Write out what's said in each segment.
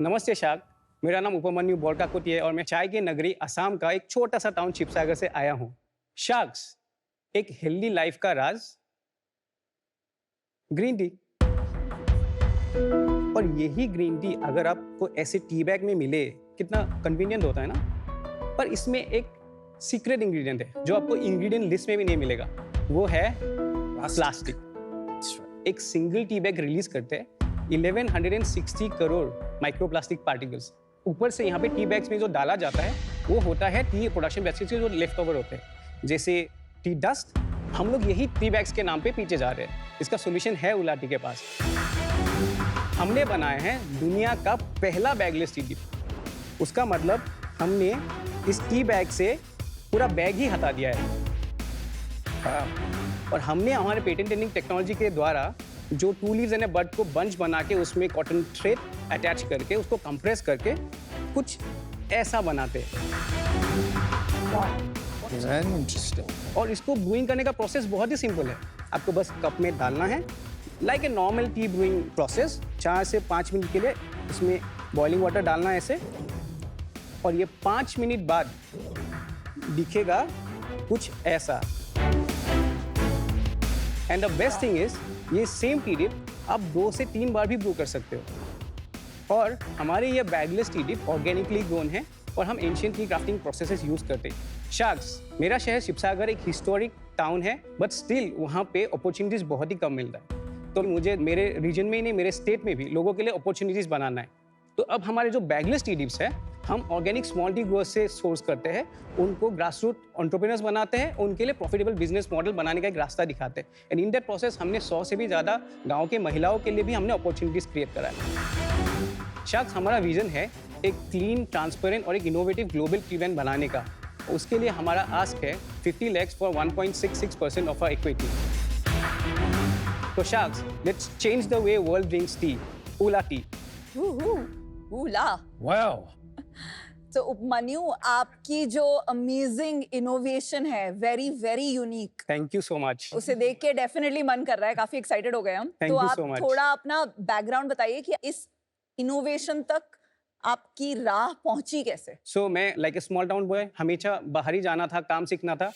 नमस्ते शाक, मेरा नाम उपमन्यु बोरकाकोटी है और मैं चाय की नगरी असम का एक छोटा सा टाउन शिवसागर से आया हूँ। शाक्स, एक हेल्दी लाइफ का राज, ग्रीन टी। और यही ग्रीन टी अगर आपको ऐसे टी बैग में मिले, कितना कन्वीनियंट होता है ना। पर इसमें एक सीक्रेट इंग्रेडिएंट है जो आपको इंग्रेडिएंट लिस्ट में भी नहीं मिलेगा, वो है प्लास्टिक। एक सिंगल टी बैग रिलीज करते हैं 1160 करोड़ माइक्रोप्लास्टिक पार्टिकल्स। ऊपर से यहाँ पे टी बैग्स में जो डाला जाता है वो होता है टी प्रोडक्शन बैचेस के जो लेफ्ट ओवर होते हैं, जैसे टी डस्ट। हम लोग यही टी बैग्स के नाम पे पीछे जा रहे हैं। इसका सोल्यूशन है उला टी के पास। हमने बनाया है दुनिया का पहला बैगलेस टी डिप। उसका मतलब हमने इस टी बैग से पूरा बैग ही हटा दिया है। और हमने हमारे पेटेंट पेंडिंग टेक्नोलॉजी के द्वारा जो 2 लीव्स एंड बड को बंच बना के उसमें कॉटन थ्रेड अटैच करके उसको कंप्रेस करके कुछ ऐसा बनाते हैं। और इसको ब्रूइंग करने का प्रोसेस बहुत ही सिंपल है। आपको बस कप में डालना है, like a normal T brewing process. 4 से 5 मिनट के लिए इसमें बॉइलिंग वाटर डालना है ऐसे, और ये 5 मिनट बाद दिखेगा कुछ ऐसा। And the best thing is ये सेम टी डिप आप 2 से 3 बार भी ब्रू कर सकते हो। और हमारे ये bagless tea dip organically grown है और हम ancient tea crafting processes use करते हैं। शाक्स, मेरा शहर शिवसागर एक हिस्टोरिक टाउन है, बट स्टिल वहाँ पे अपॉर्चुनिटीज बहुत ही कम मिलता है। तो मुझे मेरे रीजन में ही नहीं, मेरे स्टेट में भी लोगों के लिए अपॉर्चुनिटीज बनाना है। तो अब हमारे जो बैगलेस टी डिप्स है, हम ऑर्गेनिक स्मॉल टी ग्रोअर्स से सोर्स करते हैं, उनको ग्रास रूट एंटरप्रेन्योर्स बनाते हैं, उनके लिए प्रॉफिटेबल बिजनेस मॉडल बनाने का एक रास्ता दिखाते हैं। एंड इन दैट प्रोसेस हमने 100 से भी ज़्यादा गांव के महिलाओं के लिए भी हमने अपॉर्चुनिटीज क्रिएट करा है। शायद हमारा विजन है एक क्लीन, ट्रांसपेरेंट और एक इनोवेटिव ग्लोबल टी ब्रांड बनाने का। उसके लिए हमारा आस्क है 50 lakhs for 1.66% of our equity. तो sharks, let's change the way world drinks tea, Ula tea. Ula, wow. तो उपमन्यु, आपकी जो अमेजिंग इनोवेशन है, very very unique, thank you so much. उसे देख के डेफिनेटली मन कर रहा है, काफी एक्साइटेड हो गए हम। Thank तो you आप so much. थोड़ा अपना बैकग्राउंड बताइए कि इस इनोवेशन तक आपकी राह पहुंची कैसे? सो मैं like a small town boy, हमेशा बाहर ही जाना था, काम सीखना था।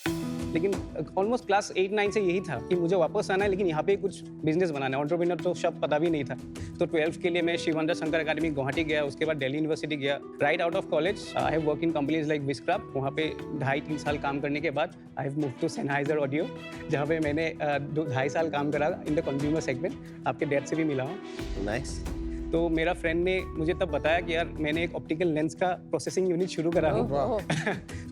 लेकिन ऑलमोस्ट क्लास 8-9 से यही था कि मुझे वापस आना है, लेकिन यहाँ पे कुछ बिजनेस बनाना है। एंटरप्रेन्योर तो शब्द पता भी नहीं था। तो 12th के लिए मैं शिवानंद शंकर अकेडमी गुवाहाटी गया, उसके बाद दिल्ली यूनिवर्सिटी गया। Right out of college I have work in companies like Wiscraft. वहाँ पे 2.5-3 साल काम करने के बाद I have move to Sennheiser audio, जहाँ पे मैंने 2.5 साल काम करा इन द कंज्यूमर सेगमेंट। आपके डैड से भी मिला हूँ। नाइस। तो मेरा फ्रेंड ने मुझे तब बताया कि यार मैंने एक ऑप्टिकल लेंस का प्रोसेसिंग यूनिट शुरू करा हूँ,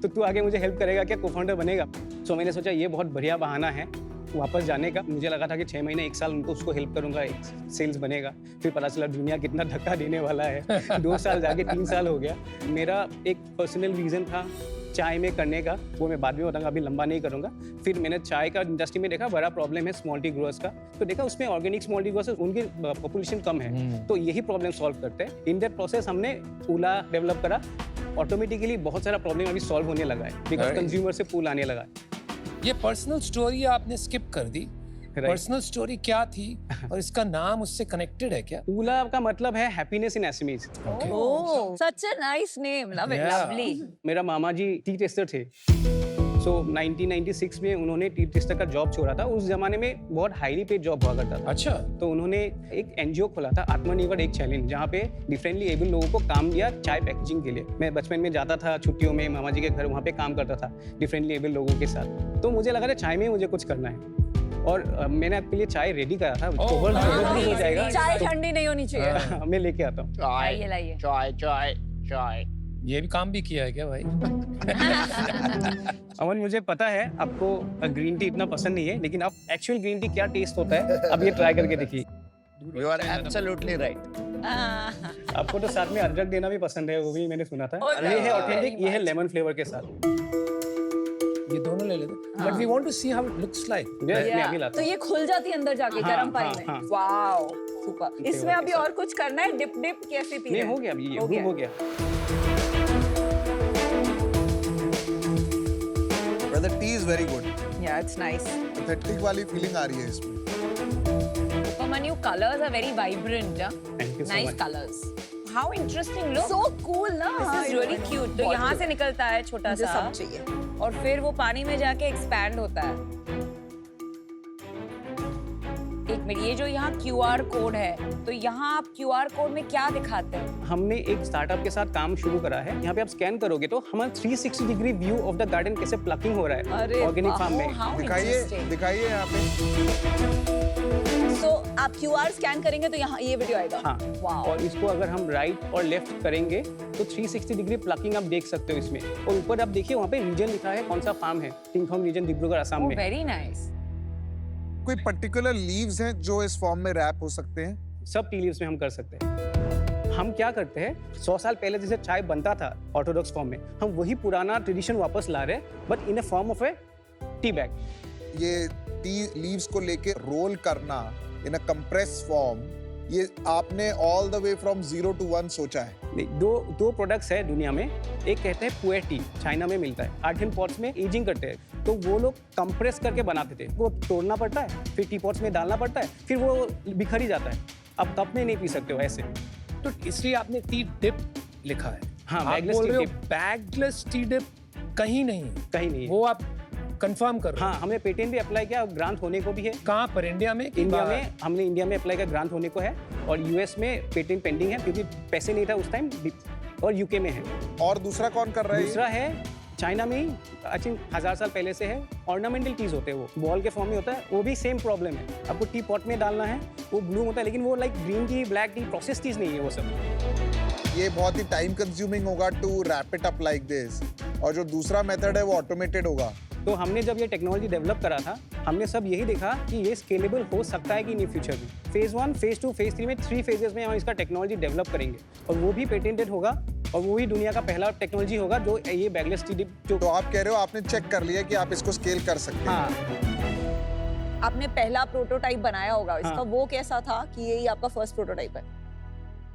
तो तू आगे मुझे हेल्प करेगा क्या, को-फाउंडर बनेगा? सो मैंने सोचा ये बहुत बढ़िया बहाना है वापस जाने का। मुझे लगा था कि 6 महीने 1 साल उनको उसको हेल्प करूंगा, एक सेल्स बनेगा। फिर पता चला दुनिया कितना धक्का देने वाला है। 2 साल जाके 3 साल हो गया। मेरा एक पर्सनल रीज़न था चाय में करने का, वो मैं बाद में बताऊंगा, अभी लंबा नहीं करूंगा। फिर मैंने चाय का इंडस्ट्री में देखा बड़ा प्रॉब्लम है स्मॉल टी ग्रोअर्स का। तो देखा उसमें ऑर्गेनिक स्मॉल टी ग्रोअर्स उनकी पॉपुलेशन कम है, तो यही प्रॉब्लम सॉल्व करते हैं। इन दैट प्रोसेस हमने उला डेवलप करा। ऑटोमेटिकली बहुत सारा प्रॉब्लम अभी सॉल्व होने लगा है, बिकॉज कंज्यूमर से पुल आने लगा है। ये पर्सनल स्टोरी आपने स्किप कर दी। पर्सनल स्टोरी क्या थी और इसका नाम उससे कनेक्टेड है क्या? उला का मतलब है happiness in SMEs. Oh, such a nice name, love it, Yeah. Lovely. मेरा मामा जी टी टेस्टर थे। सो 1996 में उन्होंने टी टेस्टर का जॉब छोड़ा था। उस जमाने में बहुत हाईली पेड जॉब हुआ करता था। अच्छा। तो उन्होंने एक एनजीओ खोला था, आत्मनिर्भर एक चैलेंज, जहाँ पे डिफरेंटली एबल लोगों को काम दिया चाय पैकेजिंग के लिए। मैं बचपन में जाता था छुट्टियों में मामा जी के घर, वहाँ पे काम करता था डिफरेंटली एबल लोगों के साथ। तो मुझे लगा था चाय में मुझे कुछ करना है, और मैंने आपके लिए चाय रेडी करा था। हो जाएगा, चाय ठंडी नहीं होनी चाहिए। मैं लेके आता हूँ। लाइए, लाइए। चाय चाय चाय। ये भी काम भी किया है क्या भाई? अमन, मुझे पता है आपको ग्रीन टी इतना पसंद नहीं है, लेकिन आप एक्चुअल ग्रीन टी क्या टेस्ट होता है अब ये ट्राई करके देखिए। You are absolutely right. आपको तो साथ में अदरक देना भी पसंद है, वो भी मैंने सुना था। Oh, ये है very ऑथेंटिक, ये है much. लेमन फ्लेवर के साथ। ये दोनों ले लेते। But we want to see how it looks like. मैं Yeah. अभी लाता तो हूँ। ये खुल जाती है अंदर जाके हाँ, गर्म पानी हाँ, में। हाँ। Wow, super. इसमें अभी और कुछ करना है? डिप डिप कैसे पी नहीं, रहे हैं? हो गया अभी, ये हो गया। हो गया। Brother, tea is very good. Yeah, it's nice. Authentic वाली फीलिंग आ रही है इसमें। Upamanu, colors are very vibrant, yeah? Thank you so Nice much. colors. How interesting look So cool ना. This is really cute. तो यहाँ से निकलता है छोटा मुझे सा सब चाहिए. और फिर वो पानी में जाके एक्सपैंड होता है। एक मिनट, ये जो यहाँ QR कोड है, तो यहाँ आप QR कोड में क्या दिखाते हैं? हमने एक स्टार्टअप के साथ काम शुरू करा है। यहाँ पे आप स्कैन करोगे तो हमारा 360 degree view of the garden कैसे प्लकिंग हो रहा है अरे ऑर्गेनिक फार्म में। हाउ दिखाइए इंटरेस्टिंग। दिखाइए यहाँ पे। So आप QR स्कैन करेंगे तो यहाँ ये वीडियो आएगा. हाँ, Wow. और इसको अगर हम राइट और लेफ्ट करेंगे तो 360 डिग्री प्लकिंग आप देख सकते हो इसमें। और ऊपर आप देखिए वहाँ पे रीजन लिखा है कौन सा फार्म है, टिंगथोंग रीजन, डिब्रूगढ़, असम ओह में। Very nice. कोई पर्टिकुलर लीव्स हैं जो इस फॉर्म में रैप हो सकते हैं? सब टी लीव्स में हम कर सकते हैं। हम क्या करते हैं, 100 साल पहले जैसे चाय बनता था ऑर्थोडॉक्स फॉर्म में, हम वही पुराना ट्रेडिशन वापस ला रहे हैं but in a form of A tea bag. ये टी लीव्स को लेके रोल करना इन अ कंप्रेस फॉर्म, ये आपने all the way from 0 to 1 सोचा है? नहीं, दो प्रोडक्ट्स है दुनिया में। एक कहते हैं पुएर टी, चाइना में मिलता है। आर्टिन पॉट्स में एजिंग करते हैं, तो वो लोग कंप्रेस करके बनाते थे। वो तोड़ना पड़ता है, फिर टी पॉट्स में डालना पड़ता है, फिर वो बिखर ही जाता है। अब कप में नहीं पी सकते हो ऐसे। तो इसलिए आपने टी डिप लिखा है। हाँ, आप बैगलेस बोल टी रहे हो डिप। बैगलेस टी डिप कहीं नहीं है, कहीं नहीं है। वो आप कंफर्म कर रहे हो? हाँ, हमने पेटेंट भी अप्लाई किया, ग्रांट होने को भी है। कहाँ पर, इंडिया में कि इंडिया बाहर? में हमने इंडिया में अप्लाई किया, ग्रांट होने को है। और यूएस में पेटेंट पेंडिंग है क्योंकि पैसे नहीं था उस टाइम। और यूके में है। और दूसरा कौन कर रहा है? दूसरा है चाइना में ही, आई थिंक 1000 साल पहले से है। ऑर्नामेंटल टीज होते हैं, वो बॉल के फॉर्म में होता है। वो भी सेम प्रॉब्लम है, आपको टी पॉट में डालना है, वो ब्लूम होता है, लेकिन वो like green tea, black tea, process teas नहीं है वो सब। ये बहुत ही टाइम कंज्यूमिंग होगा to wrap it up like this, और जो दूसरा मेथड है वो ऑटोमेटेड होगा। तो हमने जब ये टेक्नोलॉजी डेवलप करा था, हमने सब यही देखा कि ये स्केलेबल हो सकता है कि नहीं फ्यूचर में। फेज 1, फेज 2, फेज 3 में 3 फेजेस में हम इसका टेक्नोलॉजी डेवलप करेंगे और वो भी पेटेंटेड होगा और वो भी दुनिया का पहला टेक्नोलॉजी होगा जो ये बैगलेस टी डिप जो। तो आप कह रहे हो आपने चेक कर लिया कि आप इसको स्केल कर सकते हैं? हाँ, आपने पहला प्रोटोटाइप बनाया होगा इसका. हाँ. वो कैसा था कि यही आपका फर्स्ट प्रोटोटाइप है?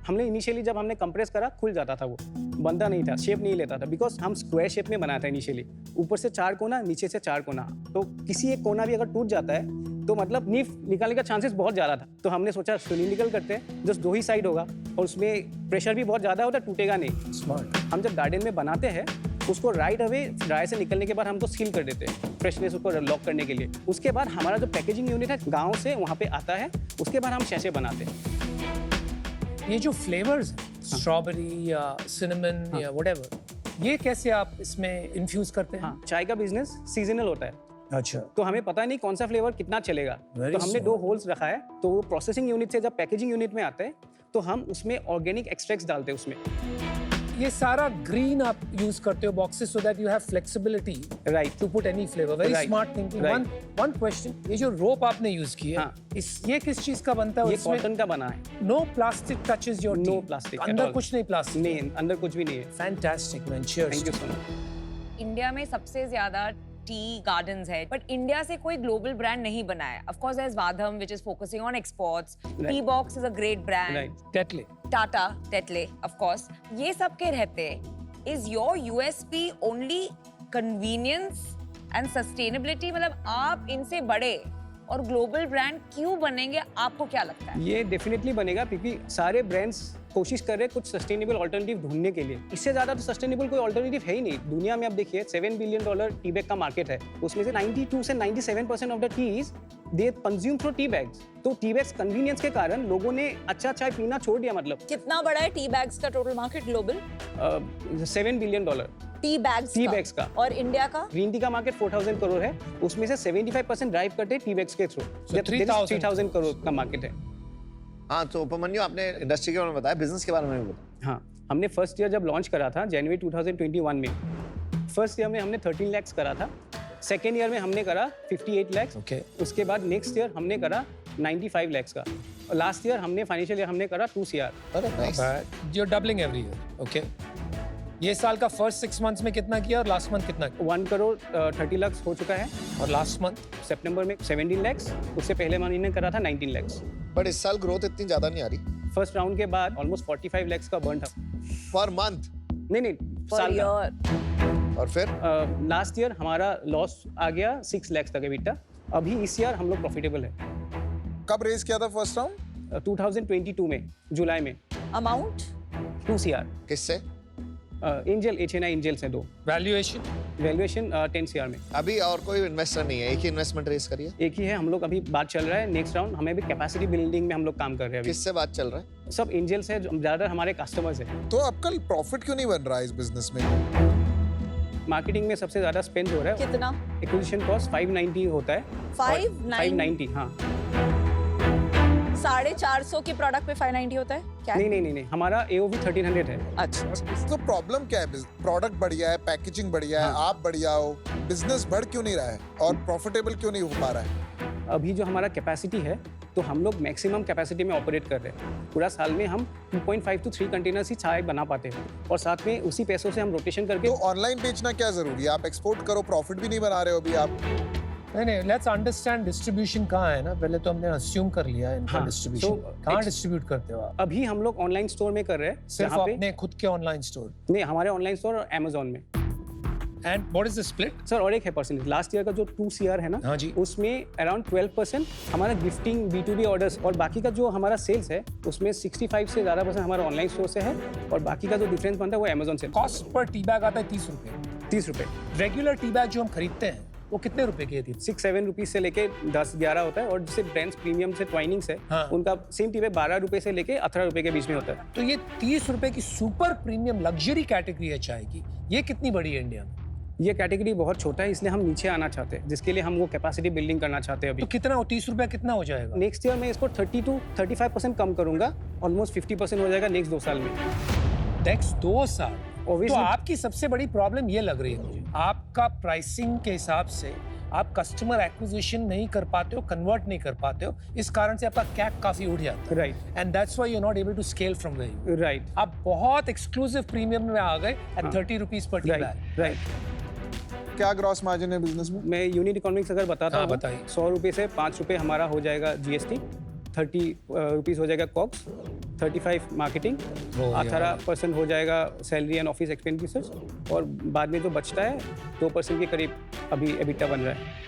हमने इनिशियली जब हमने कंप्रेस करा खुल जाता था, वो बनता नहीं था, शेप नहीं लेता था, बिकॉज हम स्क्वायर शेप में बनाया था इनिशियली। ऊपर से 4 कोना, नीचे से 4 कोना, तो किसी एक कोना भी अगर टूट जाता है तो मतलब नीफ निकालने का चांसेस बहुत ज़्यादा था। तो हमने सोचा सिलिंड्रिकल करते हैं, जस्ट 2 ही साइड होगा और उसमें प्रेशर भी बहुत ज़्यादा होता है, टूटेगा नहीं। स्मार्ट। हम जब गार्डन में बनाते हैं उसको राइट अवे ड्राई से निकलने के बाद हमको सील कर देते हैं फ्रेशनेस उसको लॉक करने के लिए। उसके बाद हमारा जो पैकेजिंग यूनिट है गाँव से वहाँ पे आता है, उसके बाद हम शैशे बनाते हैं। ये जो फ्लेवर्स, स्ट्रॉबेरी या सिनेमन या व्हाटएवर, ये कैसे आप इसमें इन्फ्यूज करते हैं? हाँ, चाय का बिजनेस सीजनल होता है, अच्छा। तो हमें पता नहीं कौन सा फ्लेवर कितना चलेगा। Very तो हमने smart. 2 होल्स रखा है, तो वो प्रोसेसिंग यूनिट से जब पैकेजिंग यूनिट में आते हैं तो हम उसमें ऑर्गेनिक एक्सट्रैक्ट्स डालते हैं उसमें। ये सारा ग्रीन आप यूज करते हो boxes so that you have flexibility right. To put any flavour. Very Right. Smart thinking. Right. One question, ये जो रोप आपने यूज की है, हाँ. ये किस चीज का बनता है? ये कॉटन का बना है। No plastic touches your No plastic at अंदर all. कुछ नहीं प्लास्टिक? नहीं, अंदर कुछ भी नहीं है। Fantastic man, cheers. Thank you so much. India में सबसे ज्यादा टी गार्डन्स है, बट इंडिया से कोई ग्लोबल ब्रांड नहीं बना है। Of course there is Vahdam which is focusing on exports, tea box is a great brand, right. Tetley, Tata, Tetley, of course. ये सब के रहते, is your USP only convenience and sustainability? मतलब आप इनसे बड़े और ग्लोबल ब्रांड क्यों बनेंगे, आपको क्या लगता है? ये डेफिनेटली बनेगा क्योंकि सारे ब्रांड्स कोशिश कर रहे हैं कुछ सस्टेनेबल ऑल्टरनेटिव ढूंढने के लिए। इससे ज़्यादा तो सस्टेनेबल कोई ऑल्टरनेटिव है ही नहीं दुनिया में। आप देखिए $7 बिलियन टी बैग का मार्केट है, उसमें से 92 से 97% of the teas they consume through tea bags. तो टी बैग्स कन्वीनियंस के कारण लोगों ने अच्छा चाय पीना छोड़ दिया। मतलब कितना बड़ा है टी बैग्स का total market global? $7 billion tea bags का। और इंडिया का? ग्रीन टी का मार्केट 4000 करोड़ है, उसमें से 75% ड्राइव करते हैं टी बैग्स के थ्रू। 3000 करोड़ का मार्केट है। हाँ, तो उपमन्यु आपने इंडस्ट्री के बारे में बताया, बिजनेस के बारे में बताया। हाँ, हमने फर्स्ट ईयर जब लॉन्च करा था जनवरी 2021 में, फर्स्ट ईयर में हमने 13 लाख करा था। सेकेंड ईयर में हमने करा 58 लाख। ओके। उसके बाद नेक्स्ट ईयर हमने करा 95 लाख का। और लास्ट ईयर हमने फाइनेंशियल ईयर हमने करा 2 CR। अरे nice. You are doubling every year. Okay. ये साल का फर्स्ट 6 मंथ्स में कितना किया और लास्ट मंथ कितना किया? 1 करोड़ 30 लाख हो चुका है। और लास्ट मंथ? सितंबर में 17 लाख, उससे पहले महीने करा था 19 लाख। बट इस साल ग्रोथ इतनी ज्यादा नहीं आ रही। फर्स्ट राउंड के बाद ऑलमोस्ट 45 लाख का बर्न था। Per month? नहीं, पर साल का। ईयर? और फिर लास्ट ईयर हमारा लॉस आ गया 6 लाख तक EBITDA। अभी इस ईयर हम लोग प्रॉफिटेबल है। कब रेज किया था फर्स्ट राउंड? 2022 में जुलाई में। अमाउंट? 2 CR किससे? एंजल HNI एंजल से 2 वैल्यूएशन वैल्यूएशन 10 CR में अभी और कोई इन्वेस्टर नहीं है, एक ही इन्वेस्टमेंट रेस करिए। एक ही है। हम लोग अभी बात चल रहा है नेक्स्ट राउंड, हमें भी कैपेसिटी बिल्डिंग में हम लोग काम कर रहे हैं अभी। किससे बात चल रहा है? सब एंजल्स है, ज़्यादातर हमारे कस्टमर्स हैं। तो आपका प्रॉफिट क्यों नहीं बन रहा है इस बिजनेस में? मार्केटिंग में सबसे ज़्यादा स्पेंड हो रहा है। कितना? एक्विजिशन कॉस्ट 590 होता है। 590 हाँ। 450 के प्रोडक्ट पे 590 होता है क्या? नहीं, हमारा AOV 1300 है। अच्छा। तो प्रॉब्लम क्या है? प्रोडक्ट बढ़िया है, पैकेजिंग बढ़िया है, आप बढ़िया हो, बिजनेस बढ़ क्यों नहीं रहा है और प्रॉफिटेबल क्यों नहीं हो पा रहा है? अभी जो हमारा कैपेसिटी है तो हम लोग मैक्सिमम कैपेसिटी में ऑपरेट कर रहे हैं। पूरा साल में हम 2.5 to 3 कंटेनर्स ही चाय बना पाते हैं और साथ में उसी पैसों से हम रोटेशन करके। तो ऑनलाइन बेचना क्या जरूरी है? आप एक्सपोर्ट करो, प्रॉफिट भी नहीं बना रहे हो अभी आप। नहीं, लेट्स अंडरस्टैंड डिस्ट्रीब्यूशन कहाँ है ना। पहले तो हमने अस्यूम कर लिया इनका हाँ, डिस्ट्रीब्यूशन। so, कहाँ डिस्ट्रीब्यूट करते हो आप? अभी हम लोग ऑनलाइन स्टोर में कर रहे हैं। सिर्फ जहाँ पे अपने खुद के ऑनलाइन स्टोर? नहीं, हमारे ऑनलाइन स्टोर और Amazon में। And what is the split? Sir और एक है परसेंटेज, लास्ट ईयर का जो 2 CR है ना, हाँ जी, उसमें अराउंड 12% हमारा गिफ्टिंग B2B ऑर्डर्स और बाकी का जो हमारा सेल्स है उसमें 65 से ज़्यादा % हमारा ऑनलाइन स्टोर से है और बाकी का जो डिफरेंस बनता है वो Amazon से। कॉस्ट पर टी बैग आता है 30 रुपए। 30 रुपये। रेगुलर टी बैग जो हम खरीदते हैं वो कितने रुपए की थी? 6-7 रुपीज से लेके 10-11 होता है और जैसे ब्रांड्स प्रीमियम से ट्वाइनिंग से हाँ। उनका सेम टी बैग 12 रुपए से लेके 18 रुपए के बीच में होता है। तो ये 30 रुपए की सुपर प्रीमियम लग्जरी कैटेगरी है चाय की, ये कितनी बड़ी है इंडिया में? ये कैटेगरी बहुत छोटा है, इसलिए हम नीचे आना चाहते हैं, जिसके लिए हम वो कैपेसिटी बिल्डिंग करना चाहते हैं अभी। तो कितना हो 30 रुपया कितना हो जाएगा? नेक्स्ट ईयर में इसको 30 to 35% कम करूंगा, ऑलमोस्ट 50% हो जाएगा नेक्स्ट 2 साल में। नेक्स्ट 2 साल? तो Obviously- आपकी सबसे बड़ी प्रॉब्लम ये लग रही है मुझे, आपका प्राइसिंग के हिसाब से आप कस्टमर एक्विजिशन नहीं कर पाते हो, कन्वर्ट नहीं कर पाते हो, इस कारण से आपका कैप काफी उठ जाता है। Right and that's why you are not able to scale from where you. Right आप बहुत एक्सक्लूसिव प्रीमियम में आ गए एट हाँ। 30 rupees per tea bag. Right. क्या ग्रॉस मार्जिन है बिजनेस में? मैं यूनिट इकोनॉमिक्स अगर बताता हाँ, हूँ, बताइए। 100 रुपये से 5 रुपये हमारा हो जाएगा GST, 30 रुपीज़ हो जाएगा कॉक्स, 35 मार्केटिंग, हो गया। 18% हो जाएगा सैलरी एंड ऑफिस एक्सपेंडिचर्स और बाद में जो बचता है 2% के करीब अभी एबिटा बन रहा है।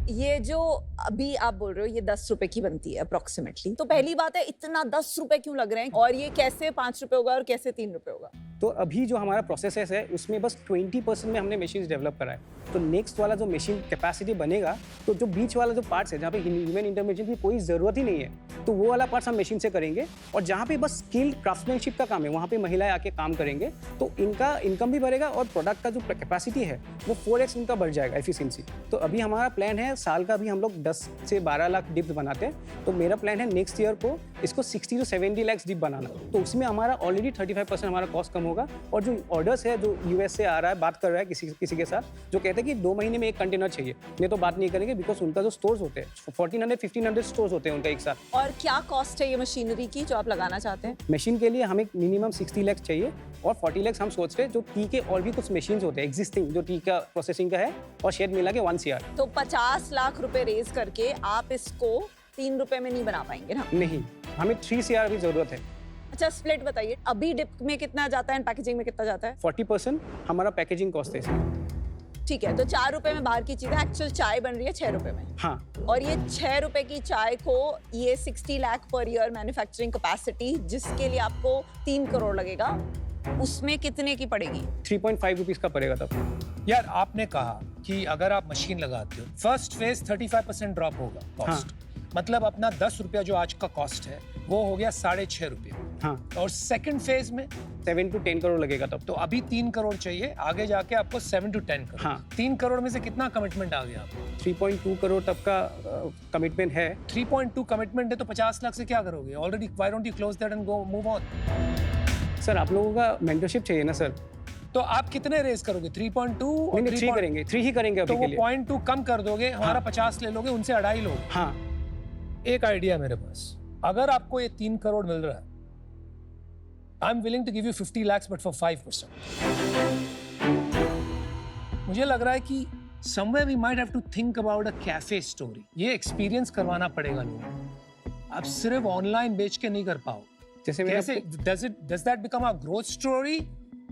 ये जो अभी आप बोल रहे हो ये 10 रुपए की बनती है अप्रोक्सीमेटली, तो पहली बात है इतना 10 रुपए क्यों लग रहे हैं और ये कैसे 5 रुपए होगा और कैसे 3 रुपए होगा? तो अभी जो हमारा प्रोसेस है उसमें बस 20% में हमने मशीन डेवलप करा है। तो नेक्स्ट वाला जो मशीन कैपेसिटी बनेगा तो जो बीच वाला जो पार्ट्स है जहाँ पे ह्यूमन इंटरवेंशन की कोई ज़रूरत ही नहीं है तो वो वाला पार्ट्स हम मशीन से करेंगे और जहाँ पे बस स्किल्ड क्राफ्टमैनशिप का काम है वहाँ पे महिलाएं आके काम करेंगे तो इनका इनकम भी बढ़ेगा और प्रोडक्ट का जो कैपेसिटी है वो 4x इनका बढ़ जाएगा एफिशिएंसी। तो अभी हमारा प्लान है साल का भी हम लोग 10 से 12 लाख डिप्स बनाते हैं तो मेरा प्लान है नेक्स्ट ईयर को इसको 60 to 70 लाख डिप बनाना। तो उसमें हमारा ऑलरेडी 35% हमारा कॉस्ट कम होगा और जो ऑर्डर्स है जो US से आ रहा है बात कर रहा है किसी के साथ जो कहते हैं कि 2 महीने में 1 कंटेनर चाहिए, नहीं तो बात नहीं करेंगे बिकॉज उनका जो स्टोर्स होते हैं 1400-1500 स्टोर्स होते हैं उनका एक साथ। और क्या कॉस्ट है ये मशीनरी की जो आप लगाना चाहते हैं? मशीन के लिए हमें मिनिमम 60 लाख चाहिए और 40 लाख हम सोच रहे हैं जो टी के और भी कुछ मशीन्स होते हैं एग्जिस्टिंग जो टी का प्रोसेसिंग का है और शेड मिला के 1 CR। तो 50 लाख रुपए रेज करके आप इसको 3 रुपए में नहीं बना पाएंगे ना? नहीं, हमें 3 CR की जरूरत है। अच्छा स्प्लिट बताइए, अभी डिप में कितना जाता है, पैकेजिंग में कितना जाता है? 40% हमारा पैकेजिंग कॉस्ट है इसमें। ठीक है, तो 4 रुपए में बाहर की चीज है, एक्चुअल चाय बन रही है 6 रुपए में। हाँ, और ये 6 रुपए की चाय को ये 60 lakh per year manufacturing capacity जिसके लिए आपको 3 करोड़ लगेगा, उसमें कितने की पड़ेगी? 3.5 रुपीज़ का पड़ेगा तब। यार आपने कहा कि अगर आप मशीन लगाते हो फर्स्ट फेज 35% ड्रॉप होगा कॉस्ट, मतलब अपना 10 रुपया जो आज का कॉस्ट है वो हो गया 6.5 रुपये। हाँ, और सेकंड फेज में 7 to 10 करोड़ लगेगा तब। तो अभी 3 करोड़ चाहिए, आगे जाके आपको 7 to 10 करोड़। हाँ। 3 करोड़ में से कितना कमिटमेंट आ गया आपको? 3.2 करोड़ तक का कमिटमेंट है। 3.2 कमिटमेंट है तो 50 लाख से क्या करोगे? Already why don't you close that and go move on? Sir आप लोगों का मेंटरशिप चाहिए ना सर। तो आप कितने रेज करोगे? 3.2 और नहीं 3 करेंगे, 3 ही करेंगे तो अभी वो के लिए। 0.2 कम कर दोगे, हमारा 50 ले लोगे, उनसे 2.5 लोगे। हाँ, एक आइडिया मेरे पास, अगर आपको ये 3 करोड़ मिल रहा है, I am willing to give you 50 lakhs but for 5%। मुझे लग रहा है कि somewhere we might have to think about a cafe story। ये एक्सपीरियंस करवाना पड़ेगा लोगों को। आप सिर्फ ऑनलाइन बेच के नहीं कर पाओ। जैसे मैंने कैसे does that become a growth story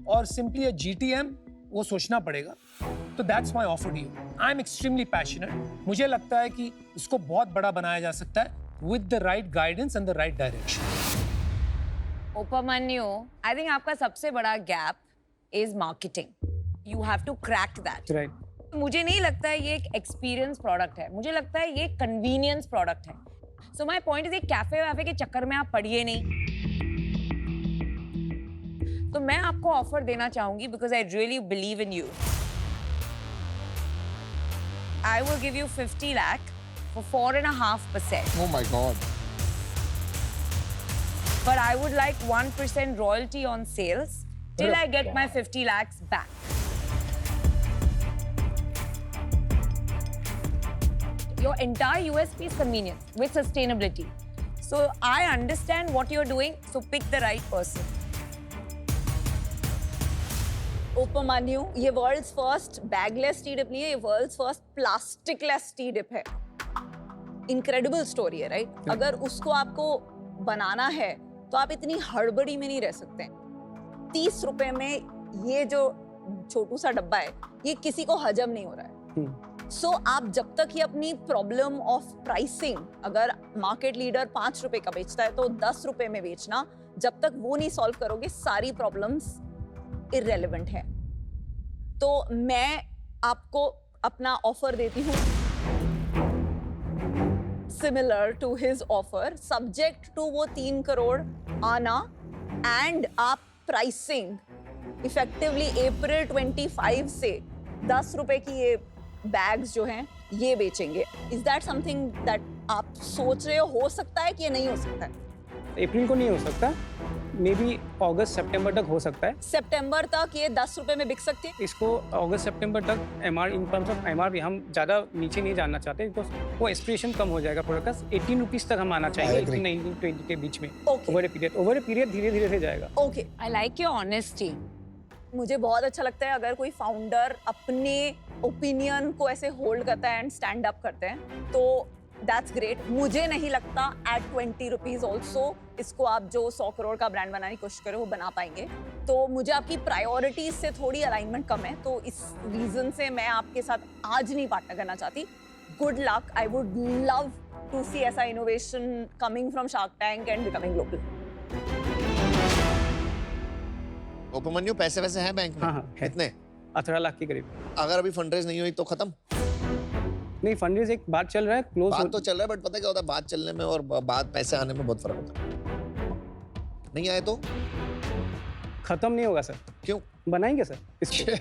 और simply a GTM? वो सोचना पड़ेगा। तो that's my offer to you। I'm extremely passionate। मुझे लगता है कि इसको बहुत बड़ा बनाया जा सकता है with the right guidance and the right direction। Upmanyu, I think आपका सबसे बड़ा gap is marketing. You have to crack that. Right मुझे नहीं लगता है ये एक एक्सपीरियंस प्रोडक्ट है, मुझे लगता है ये कन्वीनियंस प्रोडक्ट है. सो माय पॉइंट इज एक कैफे वैफे के चक्कर में आप पढ़िए नहीं. तो मैं आपको ऑफर देना चाहूंगी because I really believe in you. I will give you 50 lakh for 4.5%. Oh my God. But I would like 1% royalty on sales till I get my 50 lakhs back. Your entire USP is convenience with sustainability. So I understand what you're doing, so pick the right person. Upmanyu, ये world's first bagless tea dip नहीं है, ये world's first plasticless tea dip है. Incredible story है, right? अगर उसको आपको बनाना है तो आप इतनी हड़बड़ी में नहीं रह सकते. 30 रुपए में ये जो छोटू सा डब्बा है, ये किसी को हजम नहीं हो रहा है. सो आप जब तक ये अपनी प्रॉब्लम ऑफ प्राइसिंग, अगर मार्केट लीडर 5 रुपए का बेचता है तो 10 रुपए में बेचना, जब तक वो नहीं सॉल्व करोगे सारी प्रॉब्लम्स इररेलेवेंट है. तो मैं आपको अपना ऑफर देती हूँ similar to his offer, subject to वो 3 करोड़ आना, एंड आप प्राइसिंग इफेक्टिवली अप्रैल 25 से 10 रुपए की ये बैग्स जो हैं ये बेचेंगे. इज दैट समथिंग दैट आप सोच रहे हो सकता है कि ये नहीं हो सकता है? अप्रैल को नहीं हो सकता, मे बी अगस्त सितंबर तक हो सकता है. सितंबर तक ये 10 रुपए में बिक सकती है. इसको अगस्त सितंबर तक इन टर्म्स ऑफ MRP हम ज़्यादा नीचे नहीं जाना चाहते, बिकॉज वो एक्सप्रेशन कम हो जाएगा प्रोडक्ट का. 18 रुपीज़ तक हम आना चाहेंगे, 18-19-20 के बीच में. Okay. ओवर ए पीरियड धीरे धीरे से जाएगा. Okay, I like your honesty. मुझे बहुत अच्छा लगता है अगर कोई फाउंडर अपने ओपिनियन को ऐसे होल्ड करता है एंड स्टैंड अप करते हैं, तो दैट्स ग्रेट. मुझे नहीं लगता एट 20 रुपीज ऑल्सो इसको आप जो 100 करोड़ का ब्रांड बनाने की कोशिश करें वो बना पाएंगे. तो मुझे आपकी प्रायोरिटीज से थोड़ी अलाइनमेंट कम है, तो इस रीजन से मैं आपके साथ आज नहीं पार्टनर करना चाहती. Good luck. I would love to see ऐसा innovation coming from shark tank and becoming global. Upmanyu, पैसे वैसे हैं बैंक में? हाँ, है. कितने? 18 लाख के करीब. अगर अभी फंडरेज नहीं हुई तो खत्म? नहीं, फंडरेज एक बात चल रहा है, क्लोज बात तो चल रहा है, बट पता क्या होता है, बात चलने में और बात पैसे आने में बहुत फर्क होता है. नहीं आए तो खत्म नहीं होगा सर. क्यों? बनाएंगे सर इसको.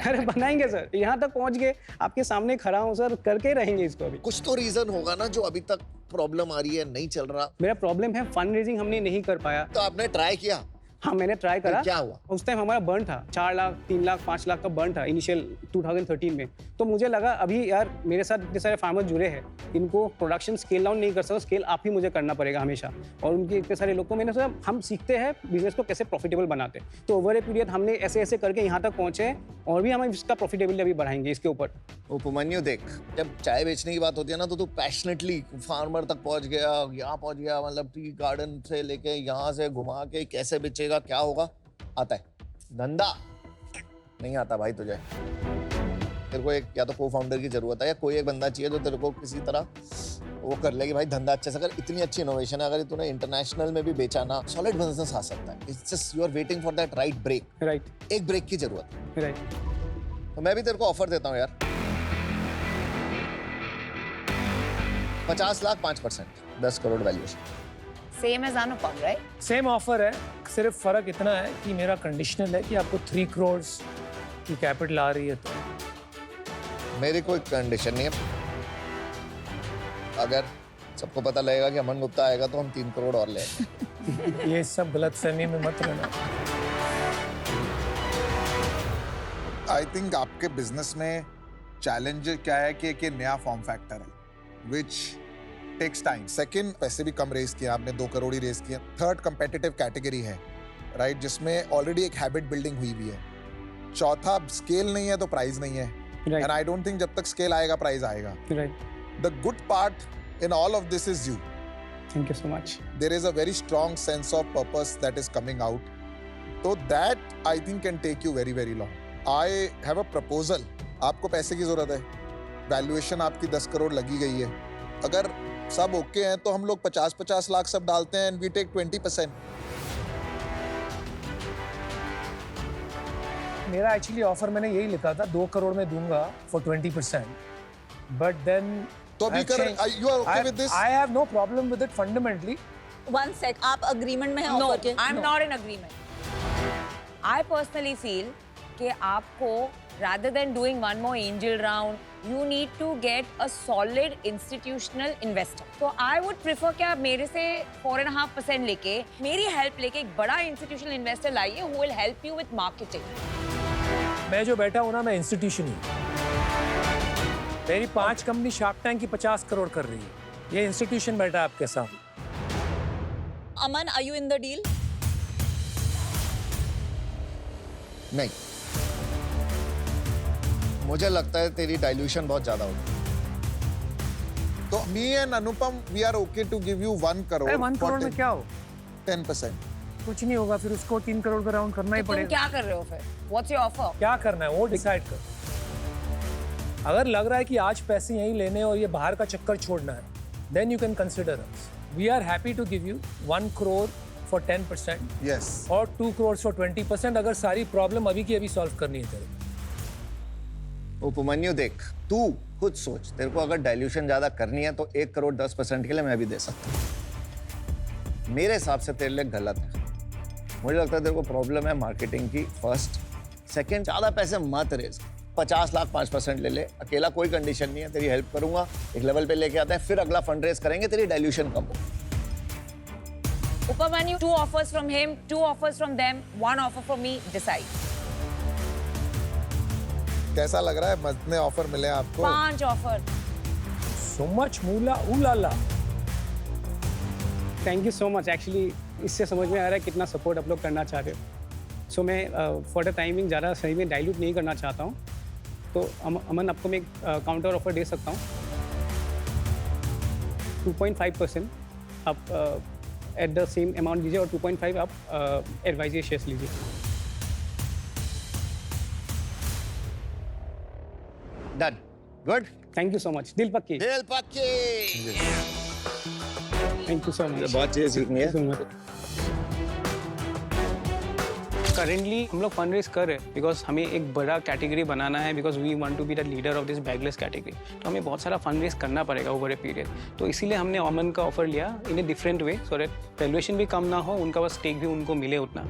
अरे बनाएंगे सर, यहाँ तक पहुँच गए, आपके सामने खड़ा हूँ सर, करके रहेंगे इसको. अभी कुछ तो रीजन होगा ना जो अभी तक प्रॉब्लम आ रही है, नहीं चल रहा. मेरा प्रॉब्लम है फंड रेजिंग हमने नहीं कर पाया. तो आपने ट्राई किया? हाँ, मैंने ट्राई करा. क्या हुआ? उस टाइम हमारा बर्न था 4 लाख 3 लाख 5 लाख का बर्न था इनिशियल 2013 में. तो मुझे लगा अभी यार मेरे साथ इतने सारे फार्मर जुड़े हैं, इनको प्रोडक्शन स्केल डाउन नहीं कर सकता, स्केल आप ही मुझे करना पड़ेगा हमेशा. और उनके इतने सारे लोग को मैंने सोचा हम सीखते हैं बिजनेस को कैसे प्रॉफिटेबल बनाते हैं. तो ओवर ए पीरियड हमने ऐसे ऐसे करके यहाँ तक पहुँचे, और भी हम इसका प्रॉफिटेबिलिटी अभी बढ़ाएंगे इसके ऊपर. उपमन्यु देख, जब चाय बेचने की बात होती है ना, तो तू पैशनेटली फार्मर तक पहुंच गया, यहाँ पहुंच गया, मतलब टी गार्डन से लेके यहाँ से घुमा के कैसे बेचेगा, क्या होगा, आता है. धंधा नहीं आता भाई तुझे. तेरे को एक या तो को फाउंडर की जरूरत है, या कोई एक बंदा चाहिए जो तेरे को किसी तरह वो कर ले कि भाई धंधा अच्छे से कर. इतनी अच्छी इनोवेशन है, अगर तूने इंटरनेशनल में भी बेचा ना, सॉलिड बिजनेस आ सकता है. It's just you are waiting for that right break. Right, एक ब्रेक की जरूरत है. राइट. तो मैं भी तेरे को ऑफर देता हूँ यार, 50 lakh 5%, 10 crore valuation. Same as Anupam, right? Same offer है, सिर्फ फर्क इतना है कि मेरा कंडीशनल है कि आपको 3 करोड़ की कैपिटल आ रही है. तो मेरी कोई कंडीशन नहीं है. अगर सबको पता लगेगा कि अमन गुप्ता आएगा तो हम 3 करोड़ और ले. ये सब गलतफहमी में मत रहना. आई थिंक आपके बिजनेस में चैलेंज क्या है कि एक ये नया फॉर्म फैक्टर है विच टेक्स टाइम. सेकंड, पैसे भी कम रेज किए आपने, 2 करोड़ ही रेज किए. थर्ड, कंपेटिटिव कैटेगरी है, राइट, जिसमें ऑलरेडी एक हैबिट बिल्डिंग हुई भी है. चौथा, स्केल नहीं है तो प्राइस नहीं है, एंड आई डोंट थिंक जब तक स्केल आएगा प्राइस आएगा. Right. The good part in all of this is you. Thank you so much. There is a very strong sense of purpose that is coming out. So that I think can take you very very long. I have a proposal. आपको पैसे की जरूरत है, valuation आपकी 10 करोड़ लगी गई है. अगर सब ओके हैं तो हम लोग 50-50 लाख सब डालते हैं एंड वी टेक 20%. मेरा एक्चुअली ऑफर मैंने यही लिखा था 2 करोड़ में दूंगा फॉर 20%. बट देन तो अभी कर you are okay with this? I have no problem with it fundamentally. 1 sec, आप अग्रीमेंट में हैं No, ऑफर के? I'm not in agreement. I personally feel कि आपको rather than doing one more angel round, you need to get a solid institutional investor. So I would prefer कि आप मेरे से 4.5% लेके, मेरी help लेके एक बड़ा institutional investor लाइए who will help you with marketing. मैं जो बैठा हूँ ना, मैं इंस्टीट्यूशन ही. मेरी 5 कंपनी शार्क टैंक की 50 करोड़ कर रही है. ये इंस्टीट्यूशन बैठा है आपके साथ. अमन, are you in the deal? नहीं, मुझे लगता है तेरी डाइल्यूशन बहुत ज्यादा होगी. तो me and Anupam we are okay to give you 1 crore. अरे 1 करोड़ में क्या हो? 10%. कुछ नहीं होगा, फिर उसको 3 करोड़ का राउंड करना ही तो तुम पड़ेगा. क्या कर रहे हो फिर? What's your offer? क्या करना है वो डिसाइड कर. अगर लग रहा है कि आज पैसे यहीं लेने और ये बाहर का चक्कर छोड़ना है, then you can consider us. We are happy to give you 1 crore for 10% Yes. और 2 crores for 20% अगर सारी प्रॉब्लम अभी की अभी सॉल्व करनी है तेरे. उपमन्यु देख, तू खुद सोच, तेरे को अगर डाइल्यूशन ज्यादा करनी है तो 1 करोड़ 10% के लिए मैं भी दे सकता हूँ. मेरे हिसाब से तेरे लिए गलत है. मुझे लगता है तेरे को प्रॉब्लम है मार्केटिंग की फर्स्ट. सेकंड, ज्यादा पैसे मत रेज. 50 लाख 5% ले ले. अकेला कोई कंडीशन नहीं है, तेरी हेल्प करूंगा, एक लेवल पे लेके आता है, फिर अगला फंड रेज करेंगे, तेरी डाइल्यूशन कम हो. Upamanu, 2 offers from him, 2 offers from them, 1 offer from me. Decide. कैसा लग रहा है? कितने ऑफर मिले आपको? 5 offer. So much moolah oolala. Thank you so much. Actually इससे समझ में आ रहा है कितना सपोर्ट आप लोग करना चाहते हो. सो मैं फॉर द टाइमिंग ज़्यादा सही में डाइल्यूट नहीं करना चाहता हूँ. तो अमन, आपको मैं एक काउंटर ऑफर दे सकता हूँ. 2.5% आप एट द सेम अमाउंट दीजिए और 2.5 आप एडवाइजरी शेयर्स लीजिए. Done. Good. Thank you so much. दिल पक्की. दिल पक्की. Thank you so much. बहुत चीजें सीखनी है. करेंटली हम लोग फंड रेज कर रहे हैं बिकॉज हमें एक बड़ा कैटेगरी बनाना है, because we want to be the leader of this bagless category. तो हमें बहुत सारा फंड रेज करना पड़ेगा ओवर ए पीरियड. तो इसीलिए हमने अमन का ऑफर लिया in a different way, so that valuation भी कम ना हो, उनका बस स्टेक भी उनको मिले उतना.